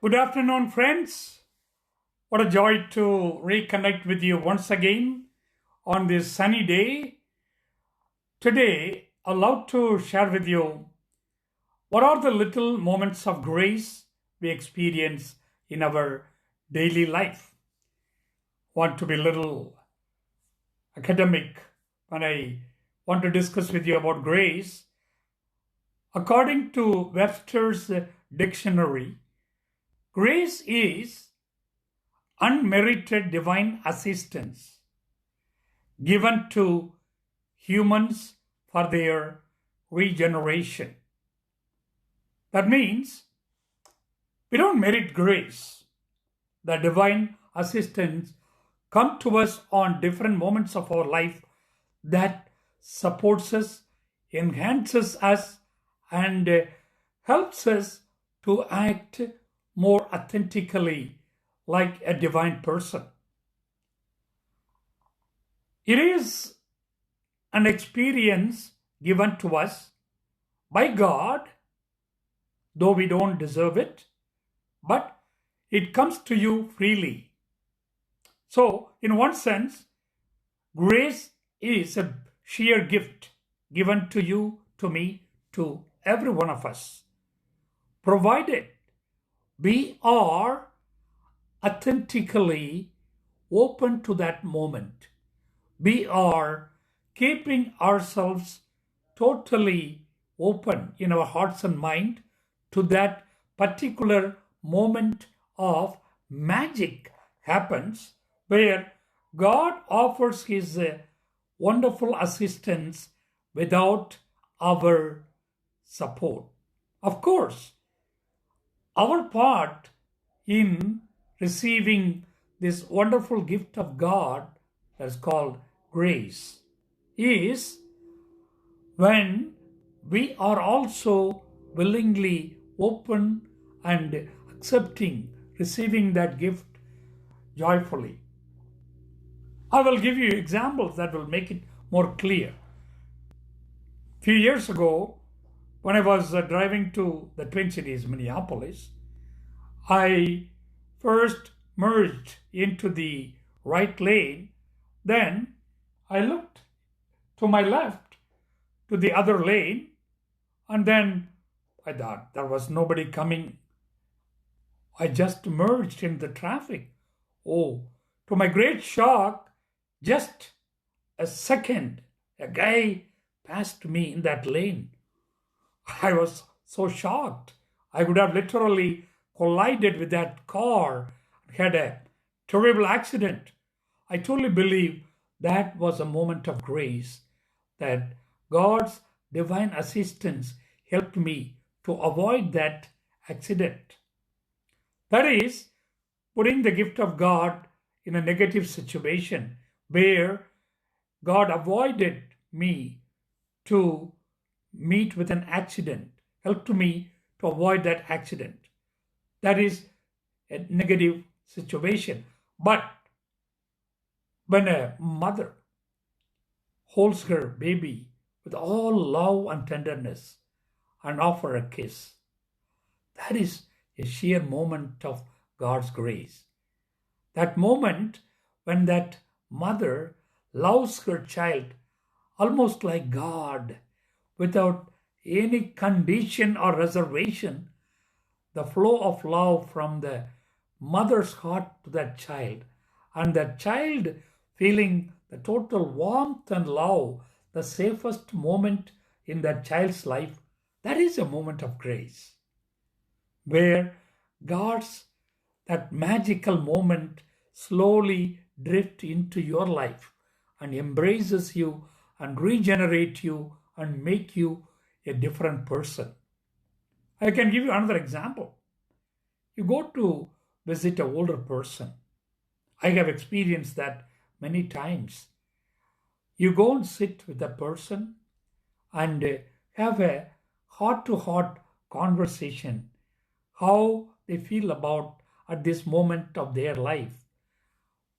Good afternoon, friends. What a joy to reconnect with you once again on this sunny day. Today, I'd love to share with you what are the little moments of grace we experience in our daily life. Want to be a little academic when I want to discuss with you about grace. According to Webster's dictionary, grace is unmerited divine assistance given to humans for their regeneration. That means we don't merit grace. The divine assistance come to us on different moments of our life that supports us, enhances us, and helps us to act more authentically like a divine person. It is an experience given to us by God, though we don't deserve it, but it comes to you freely. So, in one sense, grace is a sheer gift given to you, to me, to every one of us, provided we are authentically open to that moment. We are keeping ourselves totally open in our hearts and mind to that particular moment of magic happens where God offers his wonderful assistance without our support. Of course, our part in receiving this wonderful gift of God that's called grace is when we are also willingly open and accepting, receiving that gift joyfully. I will give you examples that will make it more clear. Few years ago, when I was driving to the Twin Cities, Minneapolis, I first merged into the right lane. Then I looked to my left to the other lane, and then I thought there was nobody coming. I just merged in the traffic. Oh, to my great shock, just a second, a guy passed me in that lane. I was so shocked. I would have literally collided with that car, had a terrible accident. I truly believe that was a moment of grace, that God's divine assistance helped me to avoid that accident. That is, putting the gift of God in a negative situation where God avoided me to meet with an accident, helped me to avoid that accident. That is a negative situation. But when a mother holds her baby with all love and tenderness and offer a kiss, that is a sheer moment of God's grace. That moment when that mother loves her child almost like God, without any condition or reservation, the flow of love from the mother's heart to that child, and that child feeling the total warmth and love, the safest moment in that child's life, that is a moment of grace, where God's that magical moment slowly drift into your life and embraces you and regenerate you and make you a different person. I can give you another example. You go to visit an older person. I have experienced that many times. You go and sit with a person and have a heart to heart conversation, how they feel about at this moment of their life.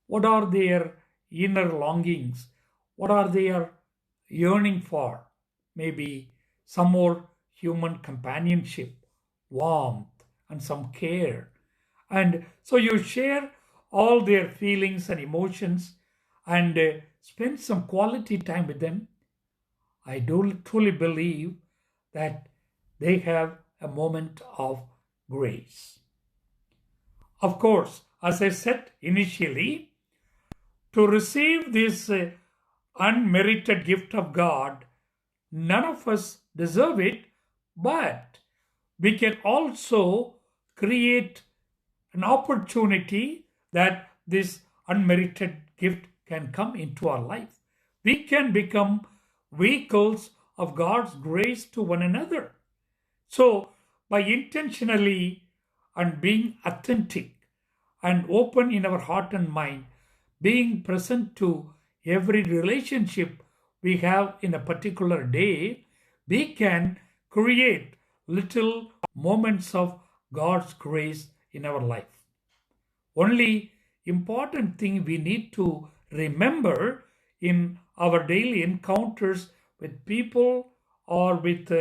What are their inner longings? What are they yearning for? Maybe some more human companionship, warmth, and some care. And so you share all their feelings and emotions and spend some quality time with them. I do truly believe that they have a moment of grace. Of course, as I said initially, to receive this unmerited gift of God, none of us deserve it, but we can also create an opportunity that this unmerited gift can come into our life. We can become vehicles of God's grace to one another. So, by intentionally and being authentic and open in our heart and mind, being present to every relationship we have in a particular day, we can create little moments of God's grace in our life. Only important thing we need to remember in our daily encounters with people or with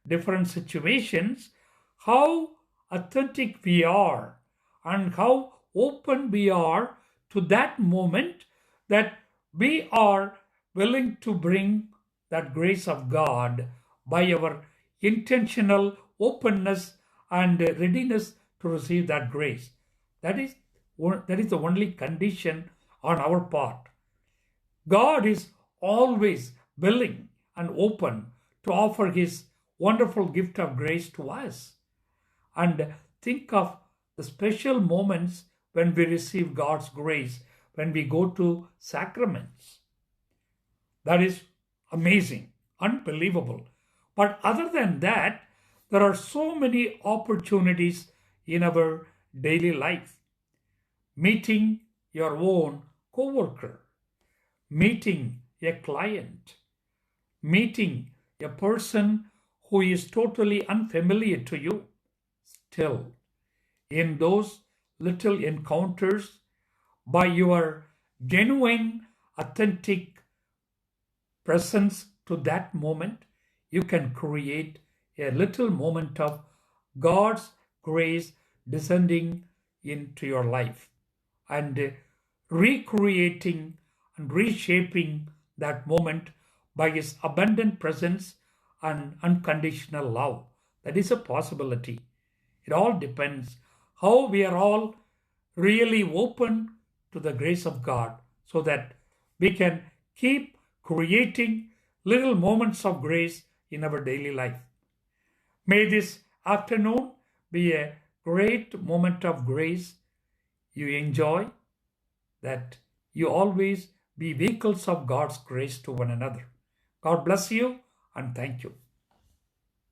different situations, how authentic we are and how open we are to that moment, that we are willing to bring that grace of God by our intentional openness and readiness to receive that grace. That is, that is the only condition on our part. God is always willing and open to offer His wonderful gift of grace to us. And think of the special moments when we receive God's grace, when we go to sacraments. That is amazing, unbelievable. But other than that, there are so many opportunities in our daily life. Meeting your own coworker, meeting a client, meeting a person who is totally unfamiliar to you. Still, in those little encounters, by your genuine, authentic presence to that moment, you can create a little moment of God's grace descending into your life and recreating and reshaping that moment by His abundant presence and unconditional love. That is a possibility. It all depends how we are all really open to the grace of God so that we can keep creating little moments of grace in our daily life. May this afternoon be a great moment of grace you enjoy, that you always be vehicles of God's grace to one another. God bless you and thank you.